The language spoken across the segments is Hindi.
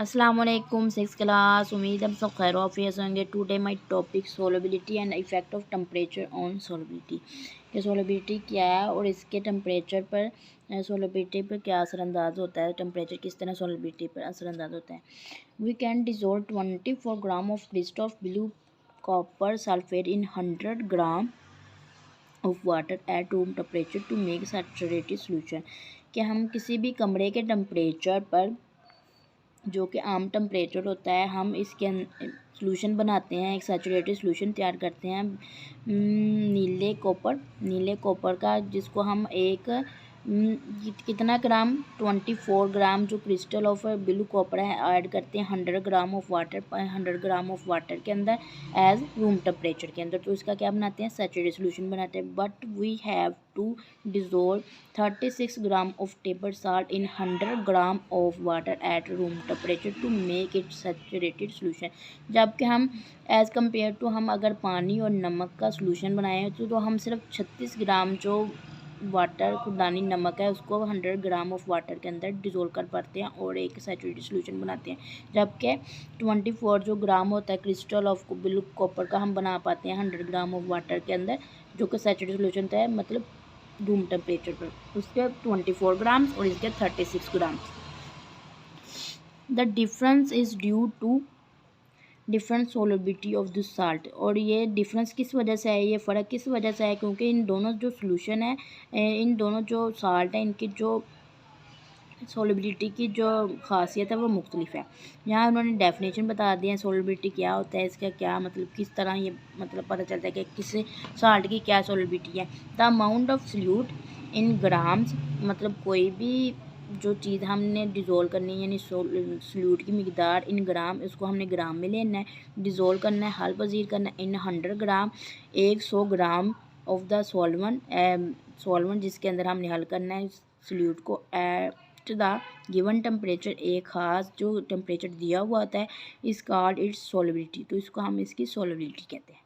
अस्सलामुअलैकुम सिक्स क्लास। उम्मीद हम सब खैर ऑफियस होंगे। Today my topic solubility and effect of temperature on solubility. कि सोलबिलिटी क्या है और इसके टेम्परेचर पर सोलबिलिटी पर क्या असरअंदाज होता है, टेम्परेचर किस तरह सोलबिलिटी पर असरअंदाज होता है। We can dissolve 24 gram of crystal of blue copper sulphate in 100 gram of water at room temperature to make saturated solution. कि हम किसी भी कमरे के टेम्परेचर पर, जो कि आम टेम्परेचर होता है, हम इसके सोल्यूशन बनाते हैं, एक सैचुरेटेड सोल्यूशन तैयार करते हैं नीले कॉपर का, जिसको हम एक कितना ग्राम 24 ग्राम जो क्रिस्टल ऑफ ब्लू कॉपर है ऐड करते हैं 100 gram of water 100 gram of water के अंदर एज रूम टेम्परेचर के अंदर। तो इसका क्या बनाते हैं, सैचुरेटेड सोल्यूशन बनाते हैं। But we have to dissolve 36 gram of table salt in 100 gram of water at room temperature to make it saturated solution. जबकि हम एज़ कम्पेयर टू, हम अगर पानी और नमक का सोल्यूशन बनाए तो हम सिर्फ 36 ग्राम जो वाटर खुदानी नमक है उसको 100 ग्राम ऑफ वाटर के अंदर डिज़ोल्व कर पाते हैं और एक सैचुरेटेड सोल्यूशन बनाते हैं। जबकि 24 जो ग्राम होता है क्रिस्टल ऑफ ब्लू कॉपर का हम बना पाते हैं 100 ग्राम ऑफ वाटर के अंदर, जो कि सैचुरेटेड सोल्यूशन होता है, मतलब रूम टेम्परेचर पर। उसके 24 ग्राम और इसके 36 gram. The difference is due to different solubility of the salt. और ये डिफरेंस किस वजह से है, ये फ़र्क किस वजह से है, क्योंकि इन दोनों जो सोल्यूशन है, इन दोनों जो साल्ट है, इनकी जो सोलबिलिटी की जो खासियत है वो मुख्तलिफ है। यहाँ उन्होंने डेफिनेशन बता दिया है सोलबिलिटी क्या होता है, इसका क्या मतलब, किस तरह ये मतलब पता चलता है कि किस साल्ट की क्या सोलबिलिटी है। The amount of solute in grams, मतलब कोई भी जो चीज़ हमने डिज़ोल्व करनी है, यानी सल्यूट की मकदार इन ग्राम, इसको हमने ग्राम में लेना है, डिज़ोल्व करना है, हल पजीर करना है इन 100 ग्राम, 100 ग्राम ऑफ द सॉल्वेंट जिसके अंदर हमने हल करना है सल्यूट को एट द गिवन टेम्परेचर, एक ख़ास जो टेम्परेचर दिया हुआ होता है, इस कॉल्ड इट्स सोलबिलिटी। तो इसको हम इसकी सोलबिलिटी कहते हैं।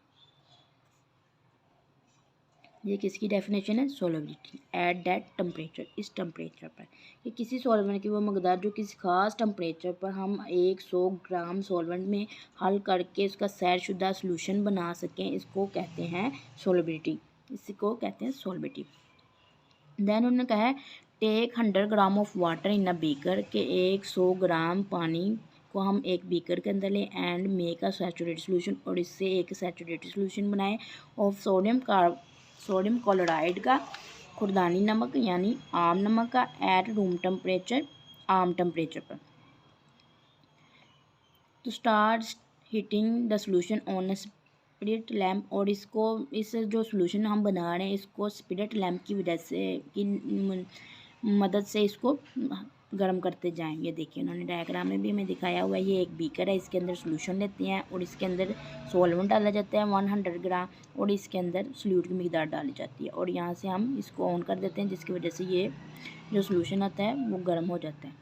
ये किसकी डेफिनेशन है, सोलबिलिटी एट दैट टेम्परेचर, इस टेम्परेचर पर, कि किसी सॉल्वेंट की वो मकदार जो किसी खास टेम्परेचर पर हम 100 ग्राम सॉल्वेंट में हल करके उसका सैरशुदा सोल्यूशन बना सकें, इसको कहते हैं सोलबिलिटी, इसको कहते हैं सोलबिलिटी। देन उन्होंने कहा है take 100 gram of water in a beaker, के 100 ग्राम पानी को हम एक बीकर के अंदर लें and make a saturated solution, और इससे एक सैचुरेटेड सोल्यूशन बनाएं ऑफ सोडियम क्लोराइड का, खुरदानी नमक यानी आम नमक का, एट रूम टेम्परेचर, आम टेम्परेचर पर। तो start heating the solution on spirit lamp, और इसको, इस जो सोल्यूशन हम बना रहे हैं इसको स्पिरिट लैम्प की वजह से की मदद से इसको गर्म करते जाएंगे। देखिए उन्होंने डायग्राम में भी हमें दिखाया हुआ है, ये एक बीकर है, इसके अंदर सोल्यूशन लेते हैं और इसके अंदर सॉल्वेंट डाला जाता है 100 ग्राम, और इसके अंदर सल्यूट की मकदार डाली जाती है, और यहाँ से हम इसको ऑन कर देते हैं, जिसकी वजह से ये जो सोल्यूशन होता है वो गर्म हो जाता है।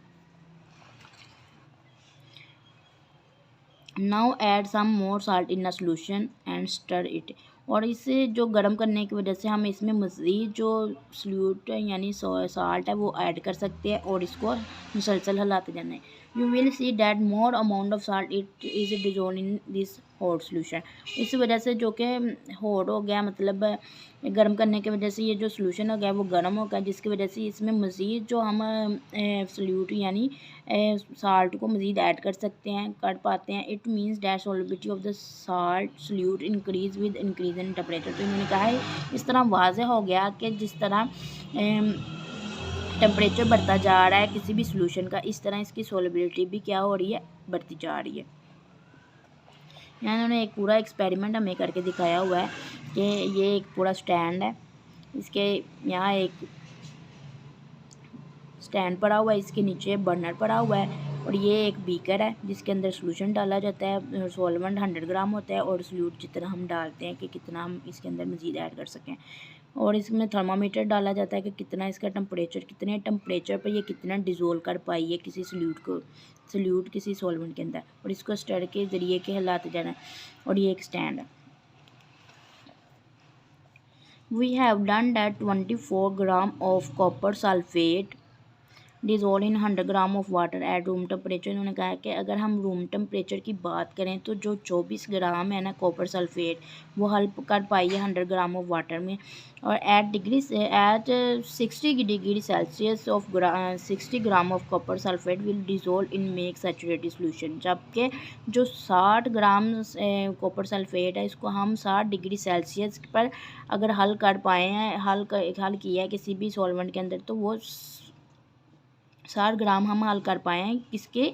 Now add some more salt in a solution and stir it, और इसे जो गर्म करने की वजह से हम इसमें मज़ीद जो सल्यूट यानी साल्ट है वो ऐड कर सकते हैं और इसको मुसलसल हिलाते जाना है। You will see that more amount of salt it is dissolve in this hot solution. इस वजह से जो कि हॉट हो गया, मतलब गर्म करने की वजह से ये जो सोल्यूशन हो गया वो गर्म हो गया, जिसकी वजह से इसमें मज़ीद जो हम सल्यूट यानी साल्ट को मज़ीद ऐड कर सकते हैं, कर पाते हैं। It means that solubility of the salt solute increase with increase in temperature. तो इन्होंने कहा है इस तरह वाज़ेह हो गया कि जिस तरह टेम्परेचर बढ़ता जा रहा है किसी भी सोल्यूशन का, इस तरह इसकी सोलबिलिटी भी क्या हो रही है, बढ़ती जा रही है। यहाँ इन्होंने एक पूरा एक्सपेरिमेंट हमें करके दिखाया हुआ है कि ये एक पूरा स्टैंड है, इसके यहाँ एक स्टैंड पड़ा हुआ है, इसके नीचे बर्नर पड़ा हुआ है, और ये एक बीकर है जिसके अंदर सोल्यूशन डाला जाता है, सॉल्वेंट 100 ग्राम होता है, और सल्यूट जितना हम डालते हैं कि कितना हम इसके अंदर मज़ीद ऐड कर सकें, और इसमें थर्मामीटर डाला जाता है कि कितना इसका टेम्परेचर, कितने टेम्परेचर पर ये कितना डिज़ोल्व कर पाई है किसी सल्यूट किसी सॉल्वेंट के अंदर, और इसको स्टर के ज़रिए के हिलाते जाना है, और ये एक स्टैंड है। We have done that 24 gram of copper sulphate dissolve in 100 gram of water at room temperature. उन्होंने कहा कि अगर हम रूम टेम्परेचर की बात करें तो जो 24 ग्राम है ना कॉपर सल्फेट वो हल कर पाई है 100 ग्राम ऑफ वाटर में। और at 60 degree Celsius of 60 gram of copper sulphate will dissolve in make saturated solution. जबकि जो 60 ग्राम कॉपर सल्फेट है इसको हम 60 डिग्री सेल्सियस पर अगर हल कर पाए हैं, हल किया है किसी भी सॉल्वेंट के अंदर, तो वो 60 ग्राम हम हल कर पाए हैं किसके,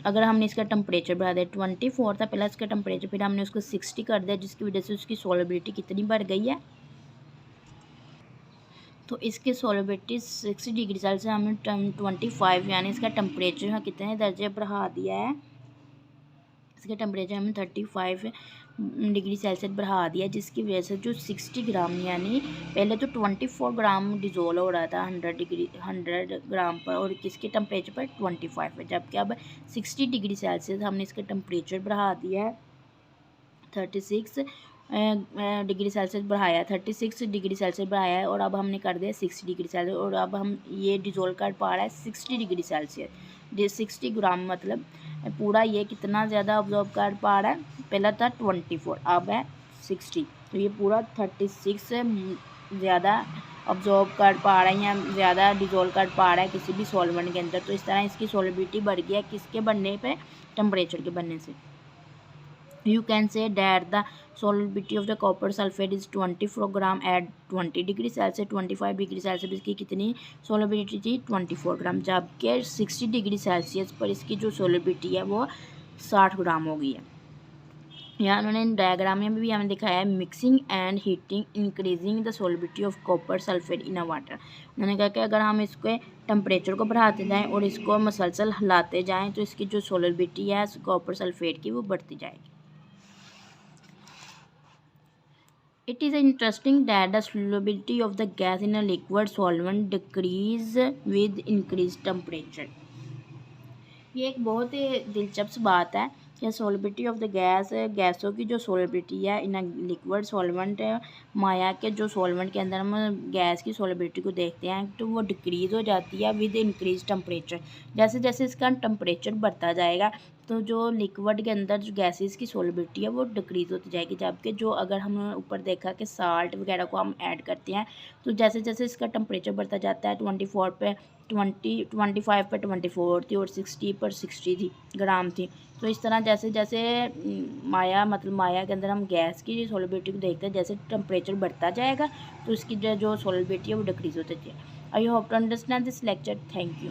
अगर हमने इसका टेम्परेचर बढ़ा दिया 24 था पहले इसका टेम्परेचर, फिर हमने उसको 60 कर दिया, जिसकी वजह से उसकी सॉल्युबिलिटी कितनी बढ़ गई है, तो इसकी सॉल्युबिलिटी 60 डिग्री सेल्सियस हमने 25 यानी इसका टेम्परेचर कितने दर्जे बढ़ा दिया है, इसका टेम्परेचर हमने 35 डिग्री सेल्सियस बढ़ा दिया, जिसकी वजह से जो 60 ग्राम यानी पहले तो 24 ग्राम डिज़ोल्व हो रहा था 100 ग्राम पर और किसके टेम्परेचर पर 25 है, जबकि अब 60 डिग्री सेल्सियस हमने इसका टेम्परेचर बढ़ा दिया है 36 डिग्री सेल्सियस बढ़ाया, 36 डिग्री सेल्सियस बढ़ाया है और अब हमने कर दिया 60 डिग्री सेल्सियस और अब हम ये डिज़ोल्व कर पा रहा है 60 डिग्री सेल्सियस। 60 ग्राम मतलब पूरा ये कितना ज़्यादा ऑब्जॉर्व कर पा रहा है, पहला था 24 अब है 60, तो ये पूरा 36 से ज़्यादा ऑब्जॉर्व कर पा रहा है या ज़्यादा डिज़ोल्व कर पा रहा है किसी भी सॉल्वेंट के अंदर। तो इस तरह इसकी सॉल्युबिलिटी बढ़ गई है किसके बढ़ने पे, टेम्परेचर के बढ़ने से। You can say that the solubility of the copper sulfate is 24 gram at 20 degree Celsius, 25 degree Celsius इसकी कितनी solubility थी 24 ग्राम, जबकि 60 डिग्री सेल्सियस पर इसकी जो solubility है वो 60 ग्राम हो गई है। यहाँ उन्होंने डायग्राम में भी हमें दिखाया है mixing and heating increasing the solubility of copper sulphate in a water. उन्होंने कहा कि अगर हम इसके टेम्परेचर को बढ़ाते जाएं और इसको मसलसल हिलाते जाएं तो इसकी जो सॉल्युबिलिटी है कॉपर सल्फेट की वो बढ़ती जाएगी। It is interesting that the solubility of the gas in a liquid solvent decrease with increased temperature. ये एक बहुत ही दिलचस्प बात है कि सॉल्युबिलिटी ऑफ द गैस, गैसों की जो सॉल्युबिलिटी है इन लिक्विड सॉल्वेंट माया के जो सॉल्वेंट के अंदर हम गैस की सॉल्युबिलिटी को देखते हैं तो वो डिक्रीज़ हो जाती है विद इंक्रीज टेम्परेचर। जैसे जैसे इसका टेम्परेचर बढ़ता जाएगा तो जो लिक्विड के अंदर जो गैसेस की सॉल्युबिलिटी है वो डिक्रीज़ होती जाएगी, जबकि जो अगर हमने ऊपर देखा कि साल्ट वगैरह को हम ऐड करते हैं तो जैसे जैसे इसका टेम्परेचर बढ़ता जाता है 24 पे 25 पर 24 थी और 60 पर 60 थी ग्राम थी, तो इस तरह जैसे जैसे माया के अंदर हम गैस की सॉल्युबिलिटी को देखते हैं जैसे टेम्परेचर बढ़ता जाएगा तो इसकी जो सॉल्युबिलिटी है वो डिक्रीज़ होती है। I hope to understand this lecture, thank you.